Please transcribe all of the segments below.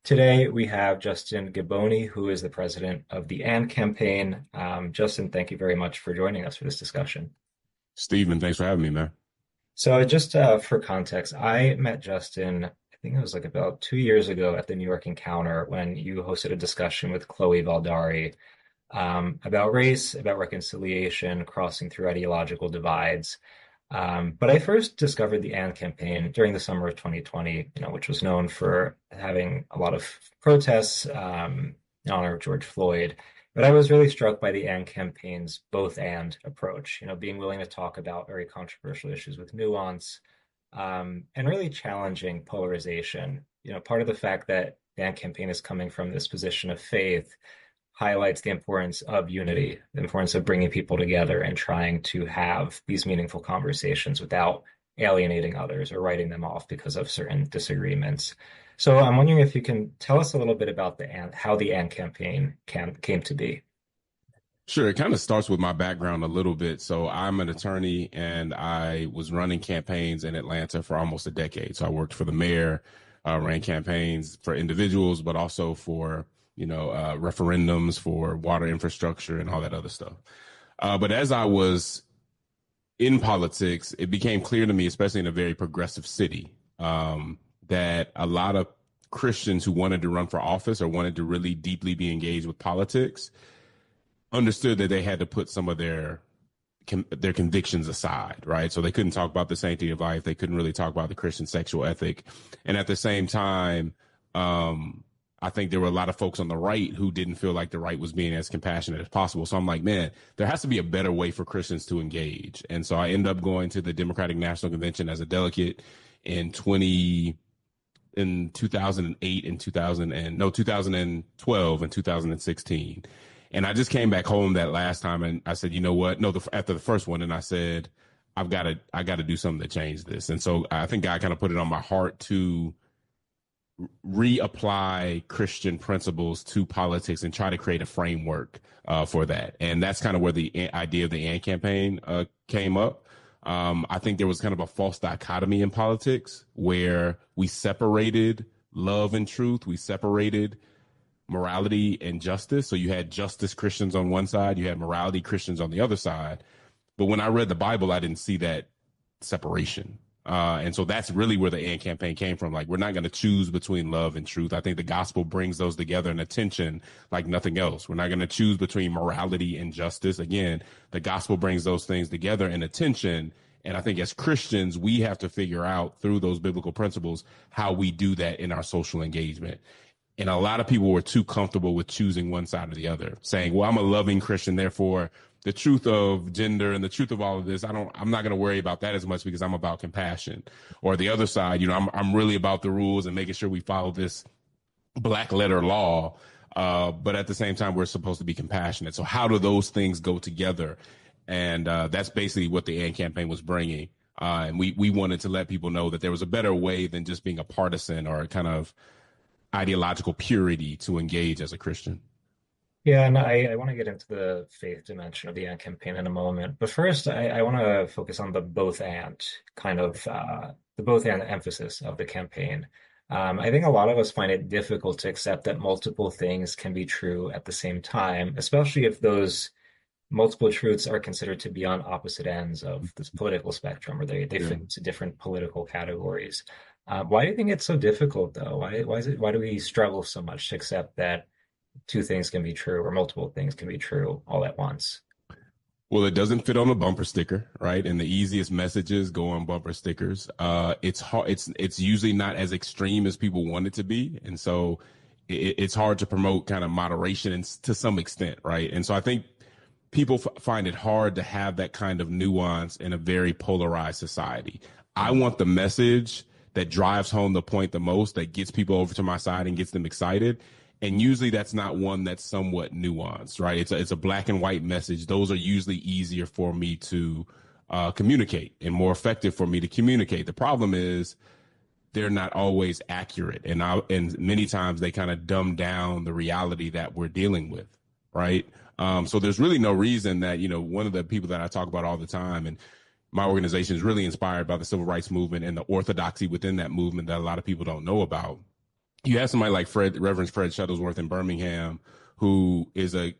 Today we have Justin Giboney, who is the president of the AND campaign. Justin, thank you very much for joining us for this discussion. Steven, thanks for having me, man. So just for context, I met Justin, I think it was like about 2 years ago at the New York Encounter when you hosted a discussion with Chloe Valdari about race, about reconciliation, crossing through ideological divides. But I first discovered the AND campaign during the summer of 2020, which was known for having a lot of protests in honor of George Floyd. But I was really struck by the AND campaign's both and approach, being willing to talk about very controversial issues with nuance, and really challenging polarization. Part of the fact that the AND campaign is coming from this position of faith highlights the importance of unity, the importance of bringing people together and trying to have these meaningful conversations without alienating others or writing them off because of certain disagreements. So I'm wondering if you can tell us a little bit about how the AND campaign came to be. Sure. It kind of starts with my background a little bit. So I'm an attorney and I was running campaigns in Atlanta for almost a decade. So I worked for the mayor, ran campaigns for individuals, but also for, referendums for water infrastructure and all that other stuff. But as I was in politics, it became clear to me, especially in a very progressive city, that a lot of Christians who wanted to run for office or wanted to really deeply be engaged with politics understood that they had to put some of their convictions aside, right? So they couldn't talk about the sanctity of life. They couldn't really talk about the Christian sexual ethic. And at the same time, I think there were a lot of folks on the right who didn't feel like the right was being as compassionate as possible. So I'm like, man, there has to be a better way for Christians to engage. And so I ended up going to the Democratic National Convention as a delegate in 2008 and 2012 and 2016. And I just came back home that last time and I said, you know what? No, after the first one, and I said, I got to do something to change this. And so I think God kind of put it on my heart to reapply Christian principles to politics and try to create a framework for that. And that's kind of where the idea of the AND campaign came up. I think there was kind of a false dichotomy in politics where we separated love and truth. We separated morality and justice. So you had justice Christians on one side, you had morality Christians on the other side. But when I read the Bible, I didn't see that separation. And so that's really where the AND campaign came from. Like, we're not going to choose between love and truth. I think the gospel brings those together in a tension like nothing else. We're not going to choose between morality and justice. Again, the gospel brings those things together in a tension. And I think as Christians, we have to figure out through those biblical principles how we do that in our social engagement. And a lot of people were too comfortable with choosing one side or the other, saying, well, I'm a loving Christian, therefore the truth of gender and the truth of all of this, I'm not going to worry about that as much because I'm about compassion. Or the other side, I'm really about the rules and making sure we follow this black letter law. But at the same time, we're supposed to be compassionate. So how do those things go together? And that's basically what the AND campaign was bringing. And we wanted to let people know that there was a better way than just being a partisan or a kind of ideological purity to engage as a Christian. Yeah, and I want to get into the faith dimension of the AND campaign in a moment. But first, I want to focus on the both and kind of the both and emphasis of the campaign. I think a lot of us find it difficult to accept that multiple things can be true at the same time, especially if those multiple truths are considered to be on opposite ends of this political spectrum, or they fit into different political categories. Why do you think it's so difficult, though? Why do we struggle so much to accept that two things can be true or multiple things can be true all at once? Well, it doesn't fit on a bumper sticker, right? And the easiest messages go on bumper stickers. It's hard. It's usually not as extreme as people want it to be, and so it's hard to promote kind of moderation to some extent, right? And so I think people find it hard to have that kind of nuance in a very polarized society. I want the message that drives home the point the most, that gets people over to my side and gets them excited. And usually that's not one that's somewhat nuanced, right? It's a black and white message. Those are usually easier for me to communicate and more effective for me to communicate. The problem is they're not always accurate. And many times they kind of dumb down the reality that we're dealing with, right? So there's really no reason that, one of the people that I talk about all the time, and my organization is really inspired by the civil rights movement and the orthodoxy within that movement that a lot of people don't know about. you have somebody like Reverend Fred Shuttlesworth in Birmingham, who is a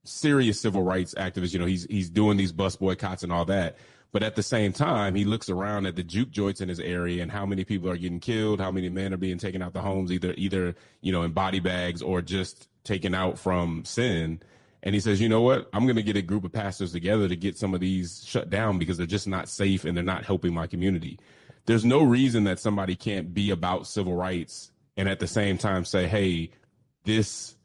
serious civil rights activist. You know, he's doing these bus boycotts and all that. But at the same time, he looks around at the juke joints in his area and how many people are getting killed, how many men are being taken out the homes, either in body bags or just taken out from sin. And he says, you know what? I'm going to get a group of pastors together to get some of these shut down because they're just not safe and they're not helping my community. There's no reason that somebody can't be about civil rights and at the same time say, hey, this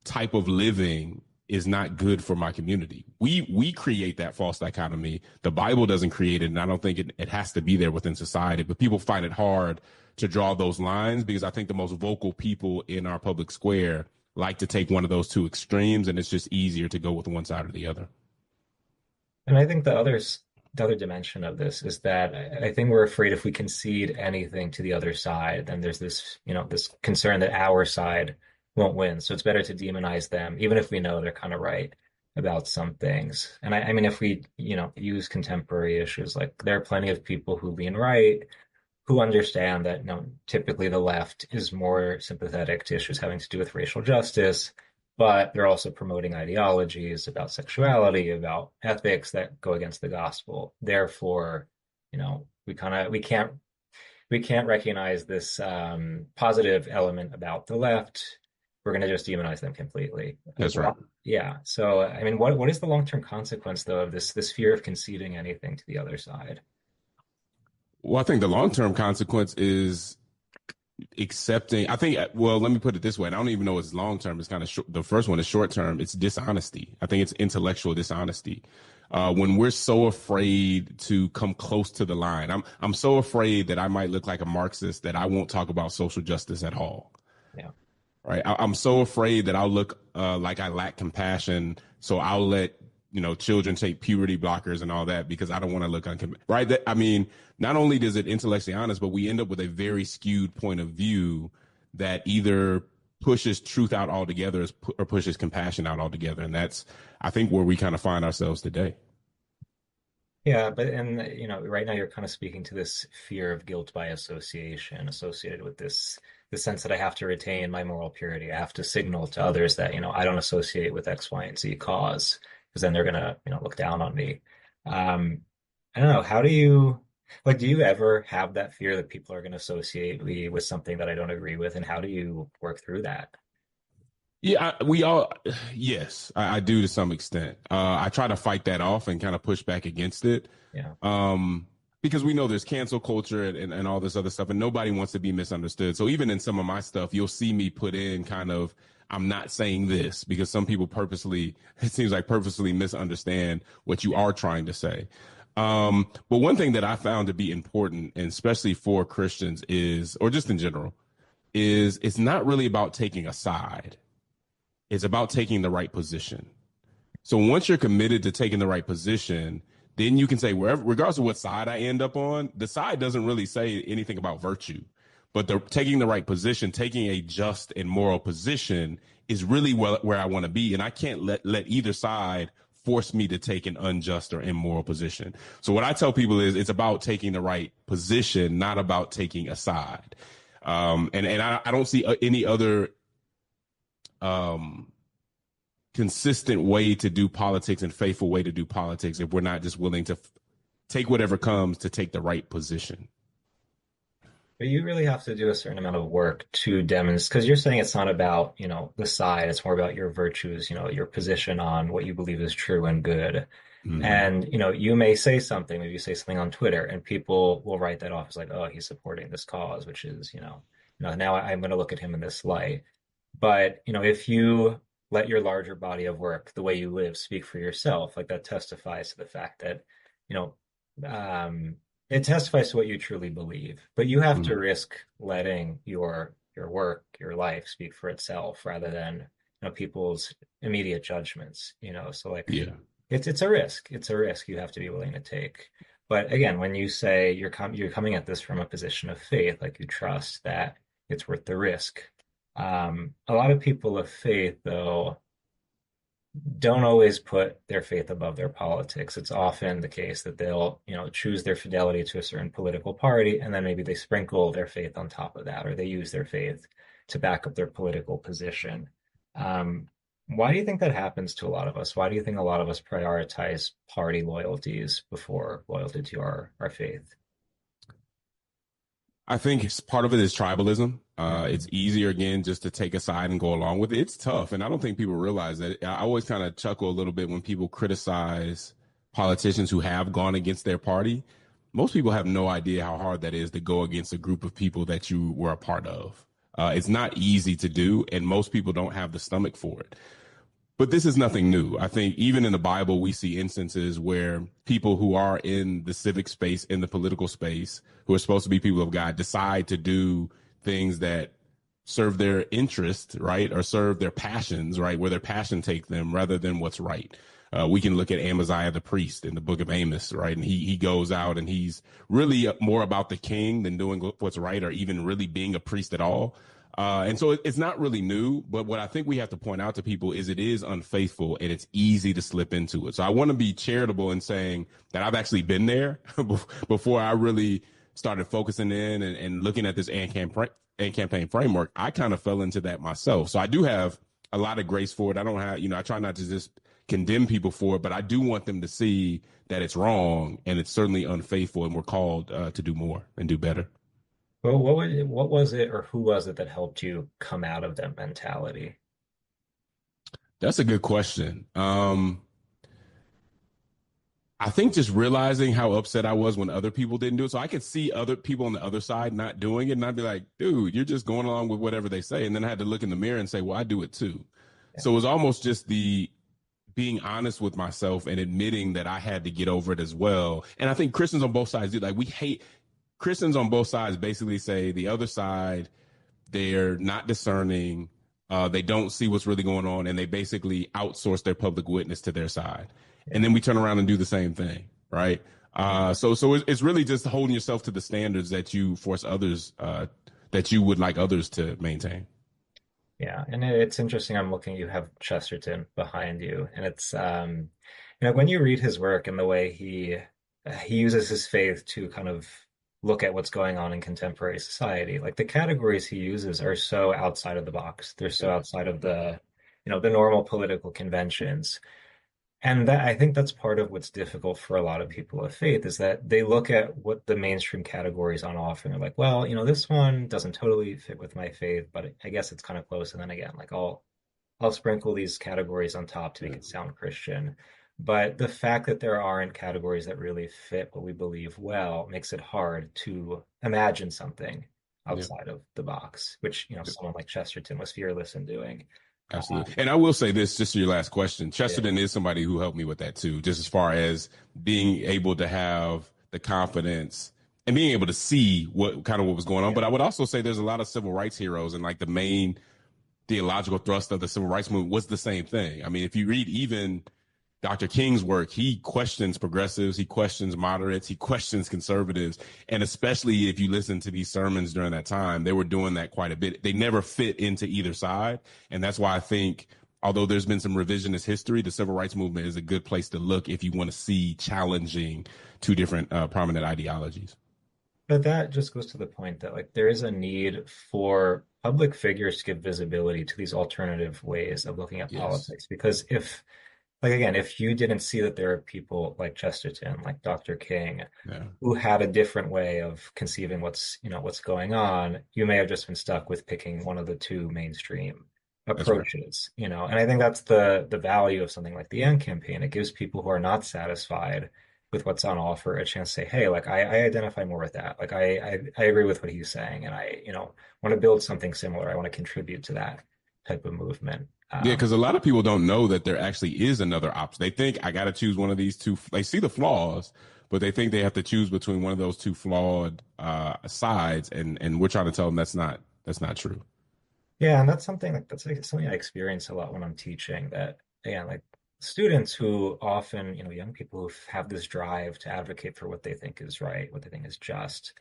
type of living is not good for my community. We create that false dichotomy. The Bible doesn't create it, and I don't think it has to be there within society. But people find it hard to draw those lines because I think the most vocal people in our public square like to take one of those two extremes, and it's just easier to go with one side or the other. And I think the other dimension of this is that I think we're afraid if we concede anything to the other side, then there's this concern that our side won't win. So it's better to demonize them, even if we know they're kind of right about some things. And I mean, if we, use contemporary issues, like there are plenty of people who lean right, who understand that, typically the left is more sympathetic to issues having to do with racial justice, but they're also promoting ideologies about sexuality, about ethics that go against the gospel. Therefore, we can't recognize this positive element about the left. We're going to just demonize them completely. That's right. Yeah. So, I mean, what is the long-term consequence, though, of this fear of conceding anything to the other side? Well, I think the long-term consequence is accepting. I think, well, let me put it this way. I don't even know it's long-term. It's kind of short. The first one is short-term. It's dishonesty. I think it's intellectual dishonesty. When we're so afraid to come close to the line, I'm so afraid that I might look like a Marxist that I won't talk about social justice at all. Yeah. Right. I'm so afraid that I'll look like I lack compassion. So I'll let, children take puberty blockers and all that because I don't want to look right. I mean, not only does it intellectually honest, but we end up with a very skewed point of view that either pushes truth out altogether or pushes compassion out altogether. And that's, I think, where we kind of find ourselves today. Yeah, but right now you're kind of speaking to this fear of guilt by association associated with the sense that I have to retain my moral purity. I have to signal to others that, I don't associate with X, Y, and Z cause, because then they're gonna, look down on me. I don't know, how do you do you ever have that fear that people are gonna associate me with something that I don't agree with, and how do you work through that? Yeah, yes, I do to some extent. I try to fight that off and kind of push back against it. Yeah. Because we know there's cancel culture and all this other stuff, and nobody wants to be misunderstood. So even in some of my stuff, you'll see me put in kind of, I'm not saying this, because some people it seems like purposely misunderstand what you are trying to say. But one thing that I found to be important, and especially for Christians or just in general, is it's not really about taking a side. It's about taking the right position. So once you're committed to taking the right position, then you can say, regardless of what side I end up on, the side doesn't really say anything about virtue. But taking the right position, taking a just and moral position is really where I want to be. And I can't let either side force me to take an unjust or immoral position. So what I tell people is it's about taking the right position, not about taking a side. And I don't see any other consistent way to do politics and faithful way to do politics if we're not just willing to take whatever comes to take the right position. But you really have to do a certain amount of work to demonstrate, because you're saying it's not about, the side, it's more about your virtues, your position on what you believe is true and good. Mm-hmm. And, you may say something, maybe you say something on Twitter, and people will write that off as like, oh, he's supporting this cause, which is, now I'm going to look at him in this light. But, if you let your larger body of work, the way you live, speak for yourself, like that testifies to the fact that, it testifies to what you truly believe. But you have to risk letting your work, your life speak for itself rather than, people's immediate judgments, So yeah. It's a risk. It's a risk you have to be willing to take. But again, when you say you're coming at this from a position of faith, like you trust that it's worth the risk. A lot of people of faith, though, don't always put their faith above their politics. It's often the case that they'll, choose their fidelity to a certain political party, and then maybe they sprinkle their faith on top of that, or they use their faith to back up their political position. Um, why do you think that happens to a lot of us? Why do you think a lot of us prioritize party loyalties before loyalty to our faith? I think part of it is tribalism. It's Mhm. easier again just to take a side and go along with it. It's tough, and I don't think people realize that. I always kind of chuckle a little bit when people criticize politicians who have gone against their party. Most people have no idea how hard that is to go against a group of people that you were a part of. It's not easy to do, and most people don't have the stomach for it. But this is nothing new. I think even in the Bible, we see instances where people who are in the civic space, in the political space, who are supposed to be people of God, decide to do things that serve their interest, right, or serve their passions, right, where their passion take them rather than what's right. We can look at Amaziah the priest in the book of Amos, right, and he goes out and he's really more about the king than doing what's right or even really being a priest at all. And so it's not really new, but what I think we have to point out to people is it is unfaithful and it's easy to slip into it. So I want to be charitable in saying that I've actually been there before I really started focusing in and looking at this AND campaign framework. I kind of fell into that myself. So I do have a lot of grace for it. I don't have, I try not to just condemn people for it, but I do want them to see that it's wrong and it's certainly unfaithful and we're called to do more and do better. Well, what was it or who was it that helped you come out of that mentality? That's a good question. I think just realizing how upset I was when other people didn't do it. So I could see other people on the other side not doing it, and I'd be like, dude, you're just going along with whatever they say. And then I had to look in the mirror and say, well, I do it too. Yeah. So it was almost just the being honest with myself and admitting that I had to get over it as well. And I think Christians on both sides do. Like, we hate Christians on both sides basically say the other side, they're not discerning. They don't see what's really going on, and they basically outsource their public witness to their side. And Yeah. then we turn around and do the same thing, right? Yeah. So it's really just holding yourself to the standards that you force others, that you would like others to maintain. Yeah, and it's interesting. I'm looking, you have Chesterton behind you, and it's when you read his work and the way he uses his faith to kind of look at what's going on in contemporary society, like the categories he uses are so outside of the box. They're so outside of the normal political conventions. And that I think that's part of what's difficult for a lot of people of faith is that they look at what the mainstream categories on offer and they're like, well, this one doesn't totally fit with my faith, but I guess it's kind of close. And then again, like I'll sprinkle these categories on top to make Yeah. it sound Christian. But the fact that there aren't categories that really fit what we believe well makes it hard to imagine something Yeah. outside of the box, which Yeah. someone like Chesterton was fearless in doing. Absolutely. Um, And I will say this, just to your last question, yeah, Chesterton is somebody who helped me with that too, just as far as being able to have the confidence and being able to see what was going on. yeah, But I would also say there's a lot of civil rights heroes, and like the main theological thrust of the civil rights movement was the same thing. I mean, if you read even Dr. King's work, he questions progressives, he questions moderates, he questions conservatives. And especially if you listen to these sermons during that time, they were doing that quite a bit. They never fit into either side. And that's why I think, although there's been some revisionist history, the civil rights movement is a good place to look if you want to see challenging two different prominent ideologies. but that just goes to the point that like there is a need for public figures to give visibility to these alternative ways of looking at Yes. politics. Because if, like again, if you didn't see that there are people like Chesterton, like Dr. King, Yeah. who had a different way of conceiving what's going on, you may have just been stuck with picking one of the two mainstream That's right. approaches. And I think that's the value of something like the AND campaign. It gives people who are not satisfied with what's on offer a chance to say, hey, like I identify more with that. Like I agree with what he's saying, and I want to build something similar. I want to contribute to that type of movement. Yeah, because a lot of people don't know that there actually is another option. They think I got to choose one of these two. They see the flaws, but they think they have to choose between one of those two flawed sides, and we're trying to tell them that's not true. Yeah, and that's like something I experience a lot when I'm teaching that again, like students who often, young people who have this drive to advocate for what they think is right, what they think is just,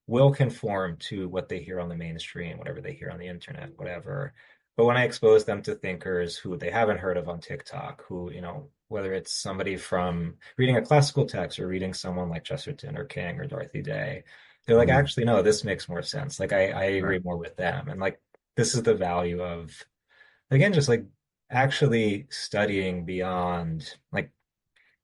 will conform to what they hear on the mainstream, whatever they hear on the internet, whatever. But when I expose them to thinkers who they haven't heard of on TikTok, who, whether it's somebody from reading a classical text or reading someone like Chesterton or King or Dorothy Day, they're like, Mhm. actually, no, this makes more sense. Like I agree Right. more with them. And like this is the value of again, just like actually studying beyond like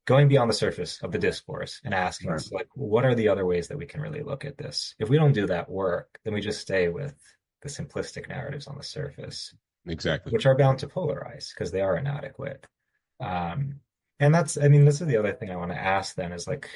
going beyond the surface of the discourse and asking, Right. so like, what are the other ways that we can really look at this? If we don't do that work, then we just stay with the simplistic narratives on the surface, Exactly. which are bound to polarize because they are inadequate. Um, and that's, I mean, this is the other thing I want to ask then is like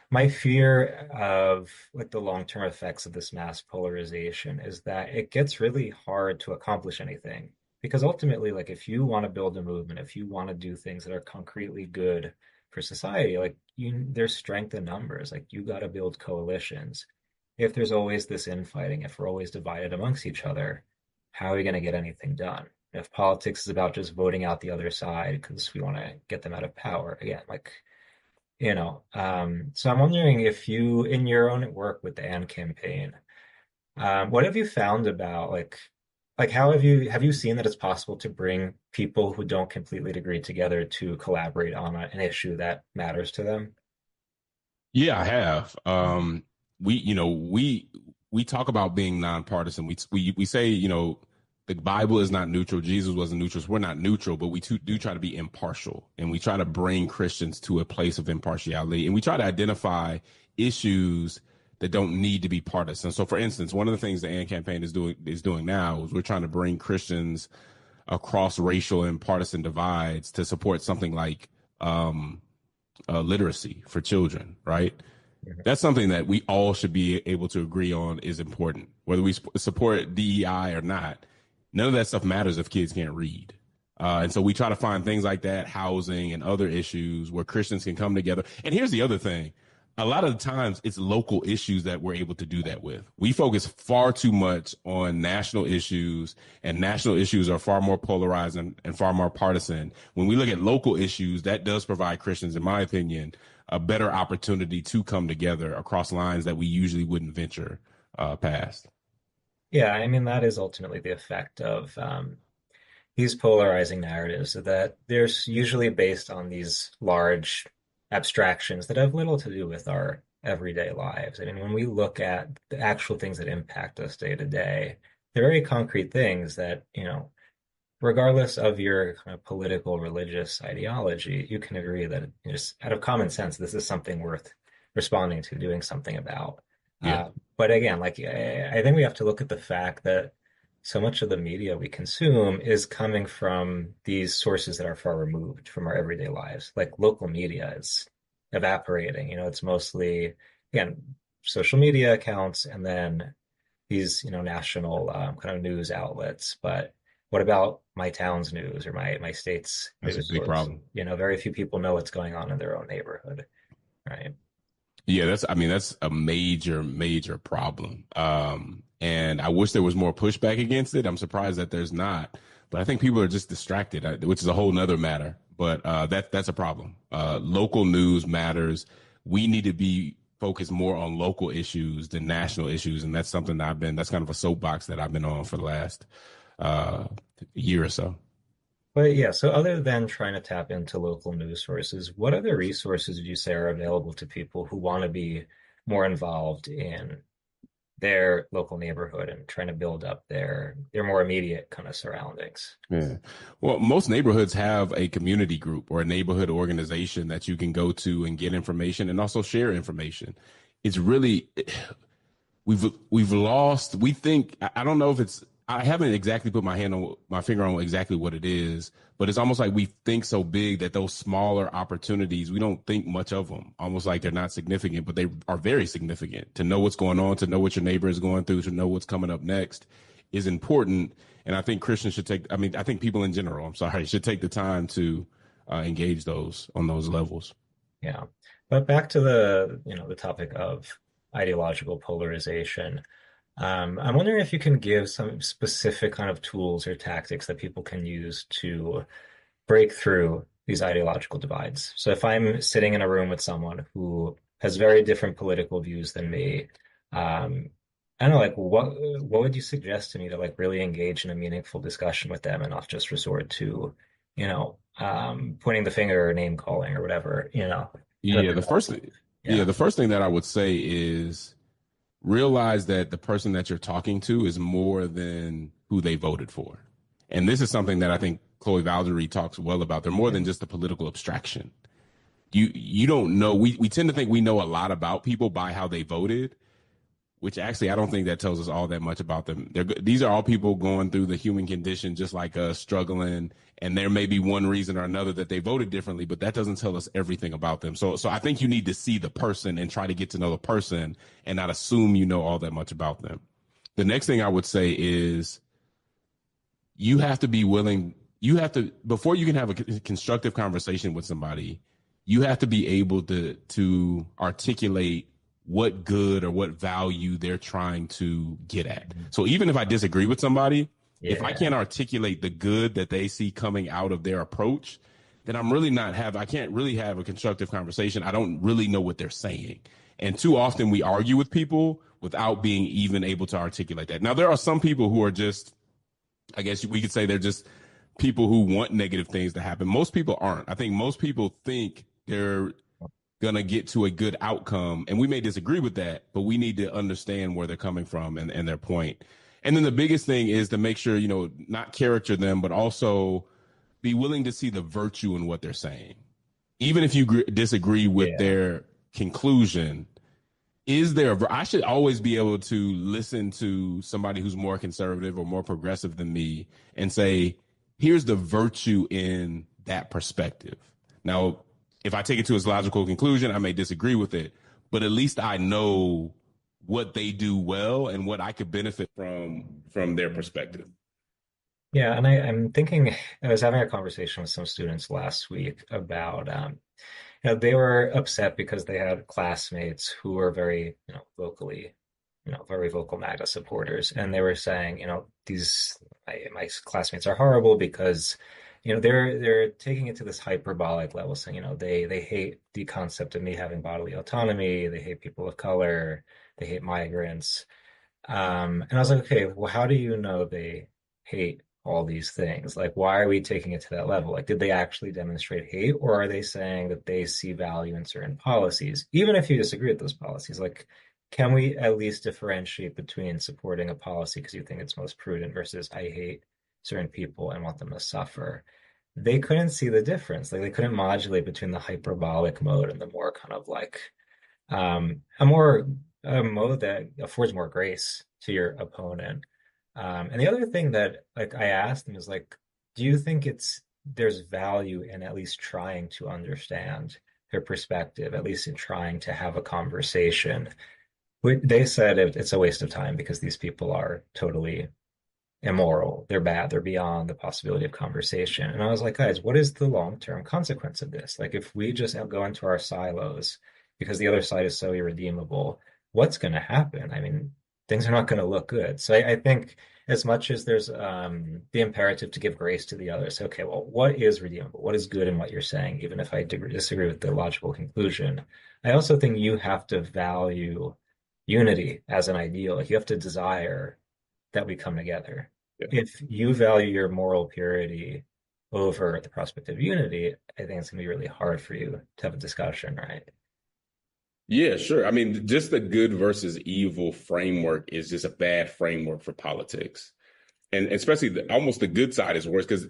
my fear of like the long-term effects of this mass polarization is that it gets really hard to accomplish anything. Because ultimately, like if you want to build a movement, if you want to do things that are concretely good for society, like there's strength in numbers. Like you got to build coalitions. If there's always this infighting, if we're always divided amongst each other, how are we going to get anything done? If politics is about just voting out the other side because we want to get them out of power again, like so I'm wondering if you, in your own work with the AND campaign, what have you found about like how have you seen that it's possible to bring people who don't completely agree together to collaborate on an issue that matters to them? Yeah, I have. We talk about being nonpartisan. We say, the Bible is not neutral. Jesus wasn't neutral. So we're not neutral, but we do try to be impartial, and we try to bring Christians to a place of impartiality, and we try to identify issues that don't need to be partisan. So, for instance, one of the things the AND campaign is doing now is we're trying to bring Christians across racial and partisan divides to support something like literacy for children, right? Mhm. That's something that we all should be able to agree on is important, whether we support DEI or not. None of that stuff matters if kids can't read. And so we try to find things like that, housing and other issues where Christians can come together. And here's the other thing. A lot of the times it's local issues that we're able to do that with. We focus far too much on national issues, and national issues are far more polarized and far more partisan. When we look at local issues, that does provide Christians, in my opinion, a better opportunity to come together across lines that we usually wouldn't venture past. Yeah, I mean that is ultimately the effect of these polarizing narratives that they're usually based on these large abstractions that have little to do with our everyday lives. I mean, when we look at the actual things that impact us day to day, they're very concrete things that, regardless of your kind of political, religious ideology, you can agree that just out of common sense, this is something worth responding to, doing something about. Yeah. But again, like I think we have to look at the fact that so much of the media we consume is coming from these sources that are far removed from our everyday lives. Like local media is evaporating. It's mostly, again, social media accounts and then these, national kind of news outlets. But what about my town's news or my state's That's a news big source? problem. Very few people know what's going on in their own neighborhood, right? Yeah, that's a major, major problem. And I wish there was more pushback against it. I'm surprised that there's not, but I think people are just distracted, which is a whole nother matter. But that's a problem. Local news matters. We need to be focused more on local issues than national issues, and that's something that that's kind of a soapbox that I've been on for the last uh, year or so. But yeah, so other than trying to tap into local news sources, what other resources would you say are available to people who want to be more involved in their local neighborhood and trying to build up their more immediate kind of surroundings? Yeah. Well, most neighborhoods have a community group or a neighborhood organization that you can go to and get information and also share information. It's really we've lost. We think I don't know if it's. I haven't exactly put my finger on exactly what it is, but it's almost like we think so big that those smaller opportunities we don't think much of them. Almost like they're not significant, but they are very significant. To know what's going on, to know what your neighbor is going through, to know what's coming up next, is important. And I think Christians should take. I mean, I think people in general. I'm sorry, should take the time to engage those on those levels. Yeah. But back to the topic of ideological polarization. I'm wondering if you can give some specific kind of tools or tactics that people can use to break through these ideological divides. So if I'm sitting in a room with someone who has very different political views than me, um, I don't know, like what would you suggest to me to like really engage in a meaningful discussion with them and not just resort to, pointing the finger or name calling or whatever, to Yeah, the the first thing. Yeah, yeah. the first thing that I would say is realize that the person that you're talking to is more than who they voted for. And this is something that I think Chloe Valdary talks well about. They're more than just a political abstraction. You don't know. We tend to think we know a lot about people by how they voted, which actually I don't think that tells us all that much about them. These are all people going through the human condition, just like us, struggling. And there may be one reason or another that they voted differently, but that doesn't tell us everything about them. So I think you need to see the person and try to get to know the person and not assume you know all that much about them. The next thing I would say is you have to be willing, before you can have a constructive conversation with somebody, you have to be able to articulate what good or what value they're trying to get at. So even if I disagree with somebody, if I can't articulate the good that they see coming out of their approach, then I can't really have a constructive conversation. I don't really know what they're saying. And too often we argue with people without being even able to articulate that. Now, there are some people who are just, I guess we could say they're just people who want negative things to happen. Most people aren't. I think most people think they're going to get to a good outcome. And we may disagree with that, but we need to understand where they're coming from and their point. And then the biggest thing is to make sure, not caricature them, but also be willing to see the virtue in what they're saying. Even if you disagree with their conclusion, I should always be able to listen to somebody who's more conservative or more progressive than me and say, here's the virtue in that perspective. Now, if I take it to its logical conclusion, I may disagree with it, but at least I know what they do well and what I could benefit from their perspective. Yeah, and I'm thinking, I was having a conversation with some students last week about, they were upset because they had classmates who were very, vocally, very vocal MAGA supporters, and they were saying, my classmates are horrible because, they're taking it to this hyperbolic level, saying, they hate the concept of me having bodily autonomy, they hate people of color, they hate migrants. And I was like, okay, well, how do you know they hate all these things? Like, why are we taking it to that level? Like, did they actually demonstrate hate, or are they saying that they see value in certain policies? Even if you disagree with those policies, like, can we at least differentiate between supporting a policy because you think it's most prudent versus I hate certain people and want them to suffer? They couldn't see the difference. Like, they couldn't modulate between the hyperbolic mode and the more kind of like a mode that affords more grace to your opponent. And the other thing that like I asked them is like, do you think there's value in at least trying to understand their perspective, at least in trying to have a conversation? They said it's a waste of time because these people are totally immoral. They're bad. They're beyond the possibility of conversation. And I was like, guys, what is the long-term consequence of this? Like, if we just go into our silos because the other side is so irredeemable, what's going to happen? I mean, things are not going to look good. So I think as much as there's the imperative to give grace to the others, okay, well, what is redeemable? What is good in what you're saying, even if I disagree with the logical conclusion? I also think you have to value unity as an ideal. Like, you have to desire that we come together. Yeah. If you value your moral purity over the prospect of unity, I think it's going to be really hard for you to have a discussion, right? Yeah, sure. I mean, just the good versus evil framework is just a bad framework for politics. And especially almost the good side is worse because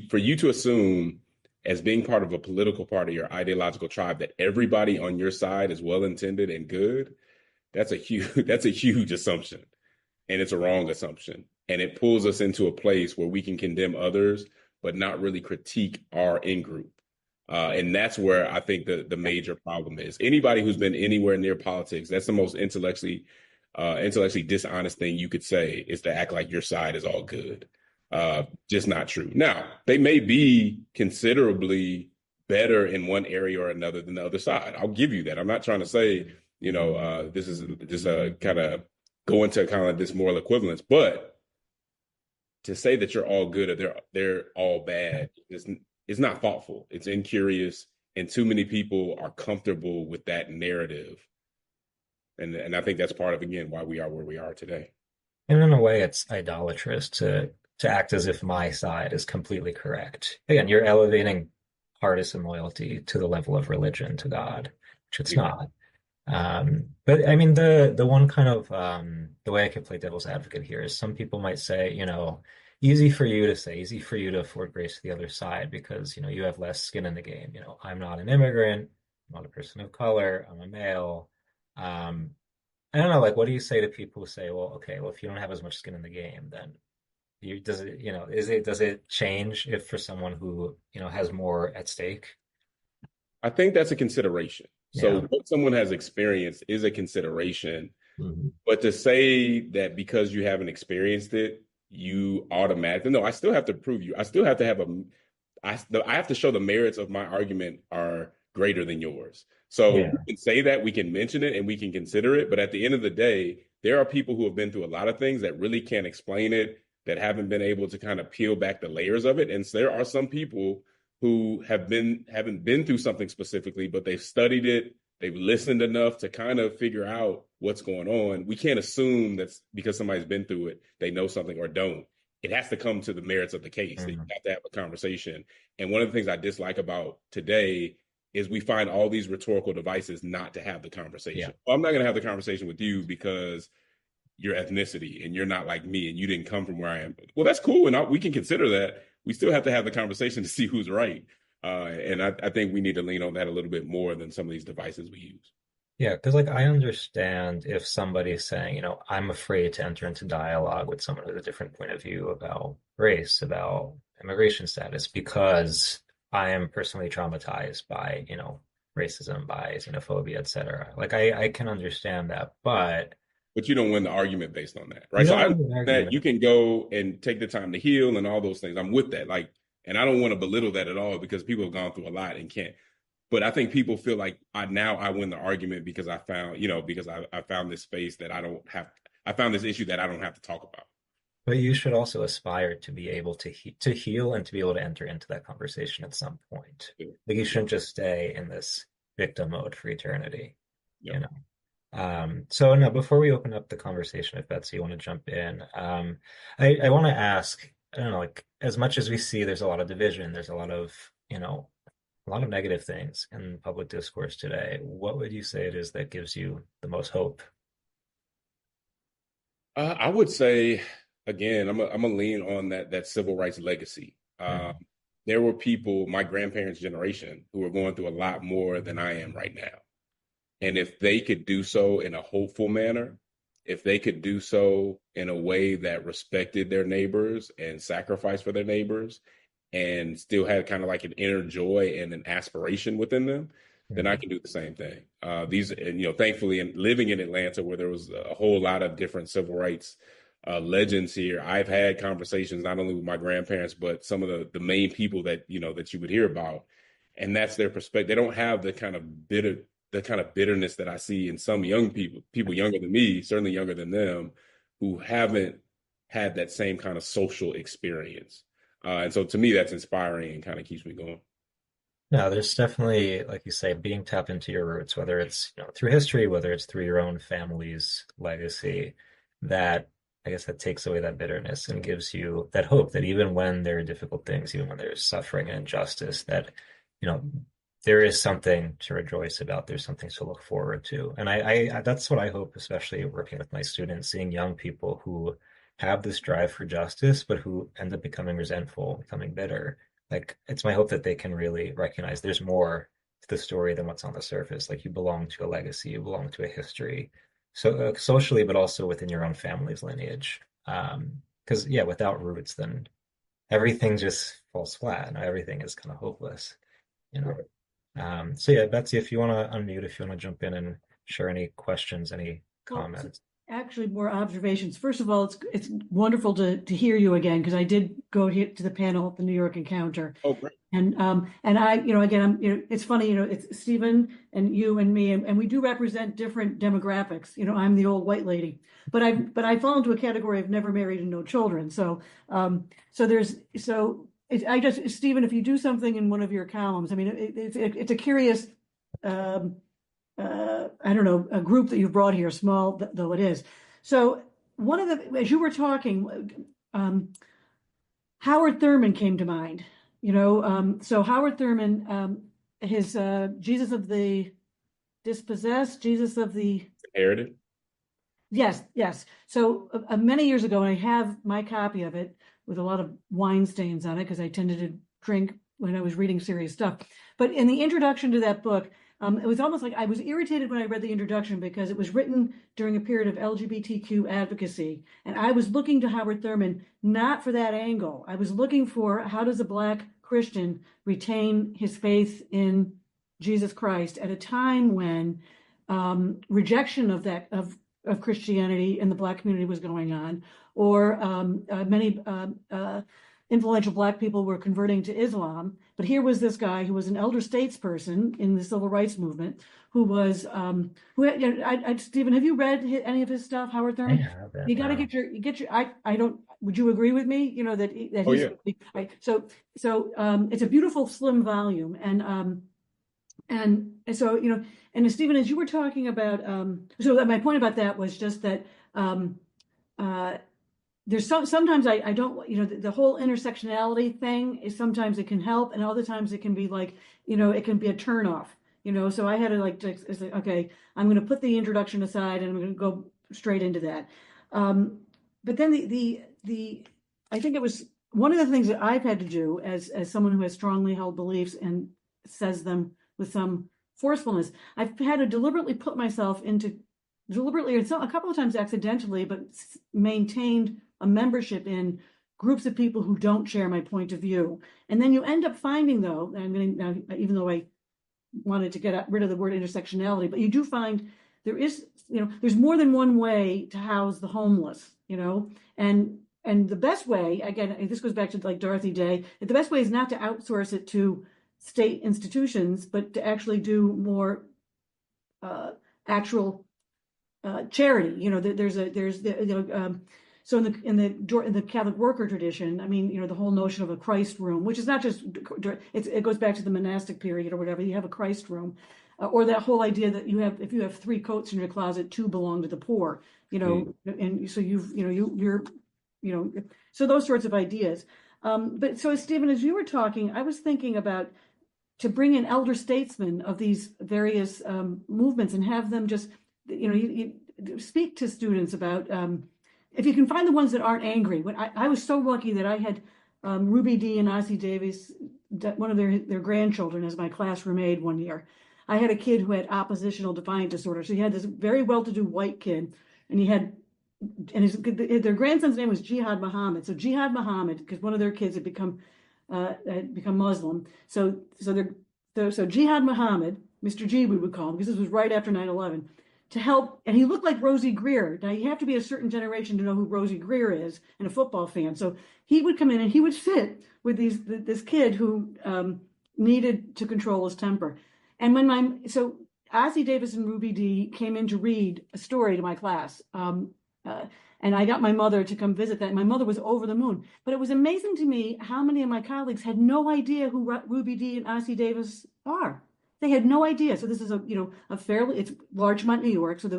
for you to assume as being part of a political party or ideological tribe that everybody on your side is well-intended and good, that's a huge assumption. And it's a wrong assumption. And it pulls us into a place where we can condemn others, but not really critique our in-group. And that's where I think the major problem is. Anybody who's been anywhere near politics, that's the most intellectually dishonest thing you could say, is to act like your side is all good. Just not true. Now, they may be considerably better in one area or another than the other side. I'll give you that. I'm not trying to say, this is just a kind of go into kind of this moral equivalence, but to say that you're all good or they're all bad is not thoughtful. It's incurious, and too many people are comfortable with that narrative. And I think that's part of, again, why we are where we are today. And in a way, it's idolatrous to act as if my side is completely correct. Again, you're elevating partisan loyalty to the level of religion to God, which it's not. But I mean, the one kind of the way I could play devil's advocate here is some people might say, easy for you to say, easy for you to afford grace to the other side because, you have less skin in the game. I'm not an immigrant, I'm not a person of color, I'm a male. Um, I don't know, like, what do you say to people who say, well, okay, well, if you don't have as much skin in the game, then does it, does it change if for someone who, has more at stake? I think that's a consideration. So Yeah. what someone has experienced is a consideration, Mhm. but to say that because you haven't experienced it, you automatically, no, I still have to prove you. I still have to have I have to show the merits of my argument are greater than yours. So we Yeah. can say that, we can mention it, and we can consider it. But at the end of the day, there are people who have been through a lot of things that really can't explain it, that haven't been able to kind of peel back the layers of it. And so there are some people who haven't been through something specifically, but they've studied it, they've listened enough to kind of figure out what's going on. We can't assume that because somebody's been through it, they know something or don't. It has to come to the merits of the case. That you Mhm. have to have a conversation. And one of the things I dislike about today is we find all these rhetorical devices not to have the Yeah. conversation. Well, I'm not going to have the conversation with you because your ethnicity and you're not like me and you didn't come from where I am. Well, that's cool. And we can consider that. We still have to have the conversation to see who's right. And I think we need to lean on that a little bit more than some of these devices we use. Yeah, because like I understand if somebody's saying, I'm afraid to enter into dialogue with someone with a different point of view about race, about immigration status, because I am personally traumatized by, racism, by xenophobia, etc. Like I can understand that, but But you don't win the argument based on that, you right? So don't I win understand the that you argument. can go and take the time to heal and all those things. I'm with that. Like, and I don't want to belittle that at all because people have gone through a lot and can't. But I think people feel like I win the argument because I found, because I found this space that I don't have. I found this issue that I don't have to talk about. But you should also aspire to be able to heal and to be able to enter into that conversation at some point. Yeah. Like you Yeah. shouldn't just stay in this victim mode for eternity, you Yep. know. So no, before we open up the conversation, if Betsy you want to jump in, I want to ask, I don't know, like as much as we see there's a lot of division, there's a lot of, a lot of negative things in public discourse today. What would you say it is that gives you the most hope? I would say again, I'm gonna lean on that civil rights legacy. Mhm. There were people, my grandparents' generation, who were going through a lot more than I am right now. And if they could do so in a hopeful manner, if they could do so in a way that respected their neighbors and sacrificed for their neighbors and still had kind of like an inner joy and an aspiration within them, then I Mhm. can do the same thing. And thankfully, in living in Atlanta, where there was a whole lot of different civil rights legends here, I've had conversations not only with my grandparents, but some of the main people that you would hear about, and that's their perspective. They don't have the kind of bitterness that I see in some young people younger than me, certainly younger than them, who haven't had that same kind of social experience. And so to me, that's inspiring and kind of keeps me going. No, there's definitely, like you say, being tapped into your roots, whether it's, through history, whether it's through your own family's legacy, that I guess that takes away that bitterness and gives you that hope that even when there are difficult things, even when there's suffering and injustice, that, you know, there is something to rejoice about. There's something to look forward to. And that's what I hope, especially working with my students, seeing young people who have this drive for justice, but who end up becoming resentful, becoming bitter. Like it's my hope that they can really recognize there's more to the story than what's on the surface. Like you belong to a legacy, you belong to a history, so socially, but also within your own family's lineage. Because yeah, without roots, then everything just falls flat, and everything is kind of hopeless, you know. Right. So yeah, Betsy, if you want to unmute, if you want to jump in and share any questions, any Well, comments. actually, more observations. First of all, it's wonderful to hear you again because I did go to the panel at the New York Encounter, Oh, great. and I, again, it's funny, it's Stephen and you and me, and we do represent different demographics. I'm the old white lady, but I fall into a category of never married and no children. So there's I just Stephen, if you do something in one of your columns, I mean, it's a curious. Um, I don't know, a group that you've brought here, small though it is. So one of as you were talking, Howard Thurman came to mind. So Howard Thurman, his Jesus of the dispossessed, Jesus of the Inherited. Yes, yes. So many years ago, and I have my copy of it with a lot of wine stains on it because I tended to drink when I was reading serious stuff. But in the introduction to that book, it was almost like I was irritated when I read the introduction because it was written during a period of LGBTQ advocacy. And I was looking to Howard Thurman not for that angle. I was looking for how does a Black Christian retain his faith in Jesus Christ at a time when rejection of Christianity in the Black community was going on, or many influential Black people were converting to Islam. But here was this guy who was an elder statesperson in the civil rights movement, who was Stephen, have you read any of his stuff, Howard I Thurman? haven't, You got to no. get your. I don't. Would you agree with me? You know that Oh he's yeah. so it's a beautiful slim volume, and so, and Stephen, as you were talking about, so my point about that was just that there's sometimes I don't, the whole intersectionality thing is sometimes it can help, and other times it can be like, it can be a turnoff, So I had to it's like, okay, I'm going to put the introduction aside and I'm going to go straight into that. But then I think it was one of the things that I've had to do as someone who has strongly held beliefs and says them with some forcefulness. I've had to deliberately put myself deliberately, or a couple of times accidentally, but maintained a membership in groups of people who don't share my point of view. And then you end up finding, though, and I'm going to, now, even though I wanted to get rid of the word intersectionality, but you do find there is, there's more than one way to house the homeless, and the best way, again, this goes back to like Dorothy Day, the best way is not to outsource it to state institutions, but to actually do more actual charity. So in the Catholic worker tradition, I mean, the whole notion of a Christ room, which is not just it goes back to the monastic period or whatever. You have a Christ room, or that whole idea that if you have 3 coats in your closet, 2 belong to the poor. And so you're so those sorts of ideas. But so Stephen, as you were talking, I was thinking about to bring in elder statesmen of these various movements and have them just, you speak to students about, if you can find the ones that aren't angry. When I was so lucky that I had Ruby Dee and Ossie Davis, one of their grandchildren, as my classroom aide one year. I had a kid who had oppositional defiant disorder. So he had this very well-to-do white kid, and their grandson's name was Jihad Muhammad. So Jihad Muhammad, because one of their kids had become Muslim. So Jihad Muhammad, Mr. G, we would call him, because this was right after 9/11, to help. And he looked like Rosie Greer. Now, you have to be a certain generation to know who Rosie Greer is and a football fan. So he would come in and he would sit with this kid who needed to control his temper. And so Ossie Davis and Ruby Dee came in to read a story to my class. And I got my mother to come visit that. And my mother was over the moon. But it was amazing to me how many of my colleagues had no idea who Ruby Dee and Ossie Davis are. They had no idea. So this is it's Larchmont, New York. So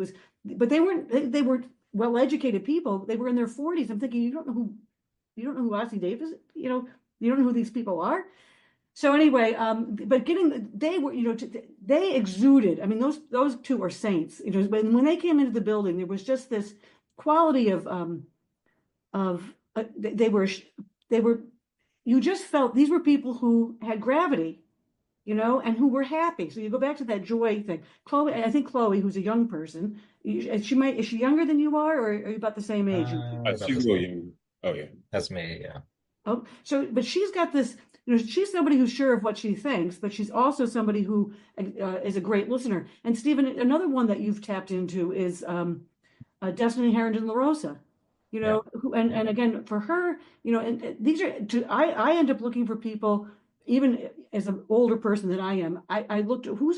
but they were well-educated people. They were in their 40s. I'm thinking, you don't know who Ossie Davis, you don't know who these people are. So anyway, but they exuded. I mean, those two are saints. When they came into the building, there was just this quality of they were you just felt these were people who had gravity, and who were happy. So you go back to that joy thing. I think Chloe, who's a young person, is she younger than you are, or are you about the same age? She's really young. Oh yeah, that's me. Yeah. Oh, but she's got this. She's somebody who's sure of what she thinks, but she's also somebody who is a great listener. And Stephen, another one that you've tapped into is Destiny Harrington LaRosa, and again, for her, and these are, I end up looking for people, even as an older person than I am, I looked at who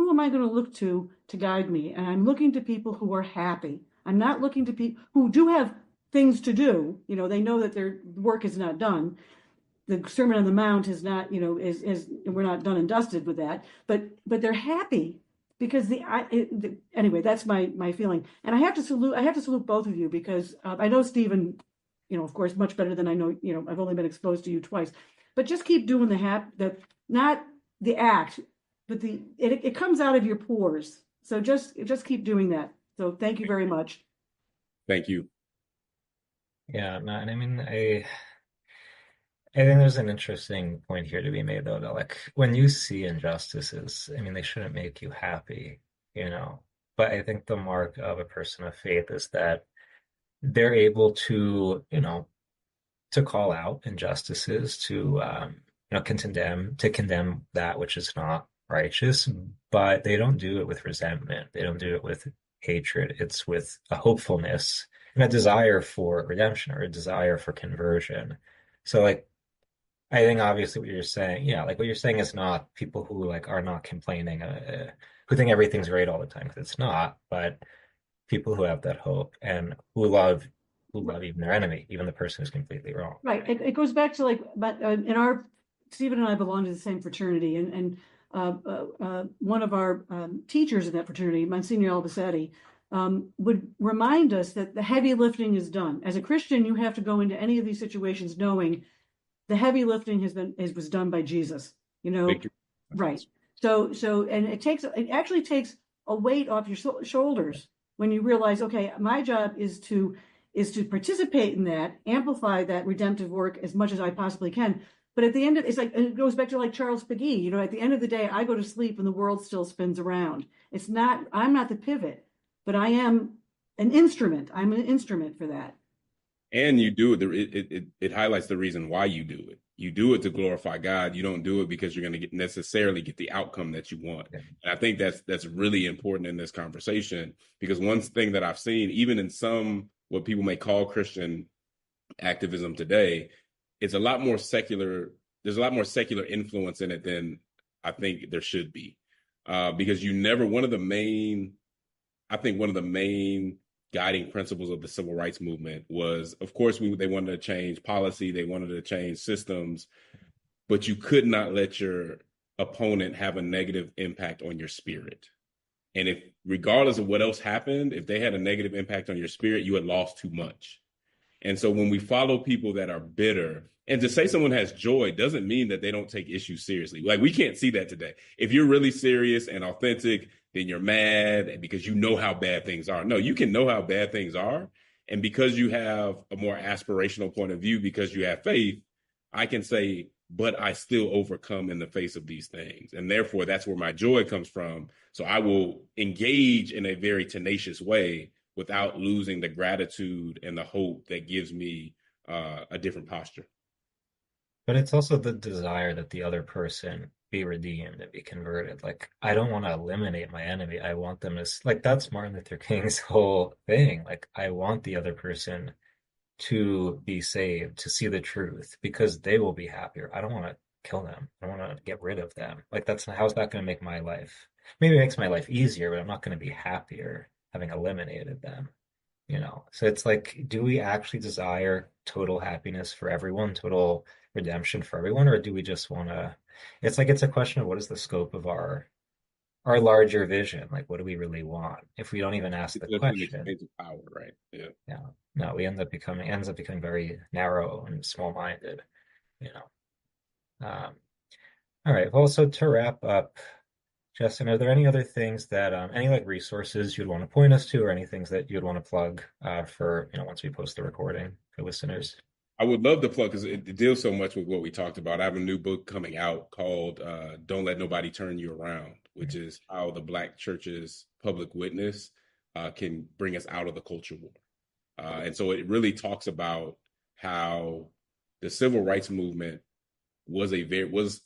am I going to look to guide me? And I'm looking to people who are happy. I'm not looking to people who do have things to do. They know that their work is not done. The Sermon on the Mount is not, we're not done and dusted with that, but they're happy. Because anyway, that's my feeling, and I have to salute both of you, because I know Stephen, of course, much better than I know. I've only been exposed to you twice, but just keep doing not the act, but it comes out of your pores. So just keep doing that. So thank you very much. Thank you. Yeah, no, and I mean, I think there's an interesting point here to be made, though, that like when you see injustices, I mean, they shouldn't make you happy, you know. But I think the mark of a person of faith is that they're able to, to call out injustices, to condemn that which is not righteous, but they don't do it with resentment. They don't do it with hatred. It's with a hopefulness and a desire for redemption or a desire for conversion. So like I think obviously what you're saying, yeah, like what you're saying is not people who like are not complaining, who think everything's great all the time, because it's not, but people who have that hope and who love even their enemy, even the person who's completely wrong. Right. It goes back to like, but in our Stephen and I belong to the same fraternity, and one of our teachers in that fraternity, Monsignor Albacete, would remind us that the heavy lifting is done. As a Christian, you have to go into any of these situations knowing the heavy lifting was done by Jesus. Victory. Right. And it actually takes a weight off your shoulders when you realize, okay, my job is to participate in that, amplify that redemptive work as much as I possibly can. But at the end of it's like, and it goes back to like Charles Peggy, at the end of the day, I go to sleep and the world still spins around. I'm not the pivot, but I am an instrument. I'm an instrument for that. And you do it. It highlights the reason why you do it. You do it to glorify God. You don't do it because you're going to necessarily get the outcome that you want. And I think that's really important in this conversation, because one thing that I've seen, even in some what people may call Christian activism today, it's a lot more secular. There's a lot more secular influence in it than I think there should be, because one of the main guiding principles of the civil rights movement was, of course, they wanted to change policy, they wanted to change systems, but you could not let your opponent have a negative impact on your spirit. And if, regardless of what else happened, if they had a negative impact on your spirit, you had lost too much. And so when we follow people that are bitter, and to say someone has joy doesn't mean that they don't take issues seriously. Like, we can't see that today. If you're really serious and authentic, then you're mad because you know how bad things are. No, you can know how bad things are. And because you have a more aspirational point of view, because you have faith, I can say, but I still overcome in the face of these things. And therefore, that's where my joy comes from. So I will engage in a very tenacious way without losing the gratitude and the hope that gives me a different posture. But it's also the desire that the other person be redeemed and be converted. Like, I don't want to eliminate my enemy. I want them to, like, that's Martin Luther King's whole thing. Like, I want the other person to be saved, to see the truth, because they will be happier. I don't want to kill them. I don't want to get rid of them. Like, how's that going to make my life? Maybe it makes my life easier, but I'm not going to be happier having eliminated them. So it's like, do we actually desire total happiness for everyone, total redemption for everyone, or do we just want to? It's like it's a question of what is the scope of our larger vision? Like, what do we really want? If we don't even ask the question, power, right? Yeah. yeah, no, we ends up becoming very narrow and small-minded. You know. All right. Well, so to wrap up, Justin, are there any other things that any like resources you'd want to point us to, or any things that you'd want to plug for once we post the recording for listeners? I would love to plug, because it deals so much with what we talked about. I have a new book coming out called Don't Let Nobody Turn You Around, which is how the Black church's public witness can bring us out of the culture war. And so it really talks about how the civil rights movement was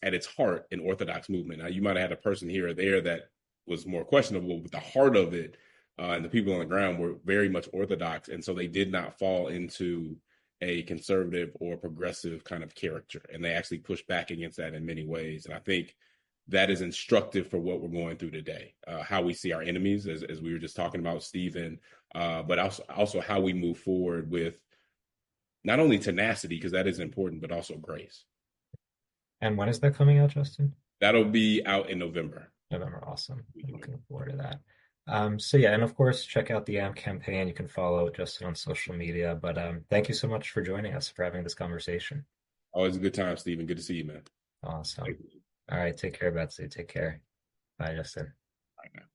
at its heart an orthodox movement. Now, you might have had a person here or there that was more questionable, but the heart of it and the people on the ground were very much orthodox. And so they did not fall into a conservative or progressive kind of character. And they actually pushed back against that in many ways. And I think that is instructive for what we're going through today, how we see our enemies, as we were just talking about, Stephen, but also how we move forward with not only tenacity, because that is important, but also grace. And when is that coming out, Justin? That'll be out in November. November, awesome. Looking forward to that. So yeah, and of course, check out the AMP campaign. You can follow Justin on social media. But thank you so much for joining us, for having this conversation. Always a good time, Stephen. Good to see you, man. Awesome. All right, take care, Betsy. Take care. Bye, Justin. Right now.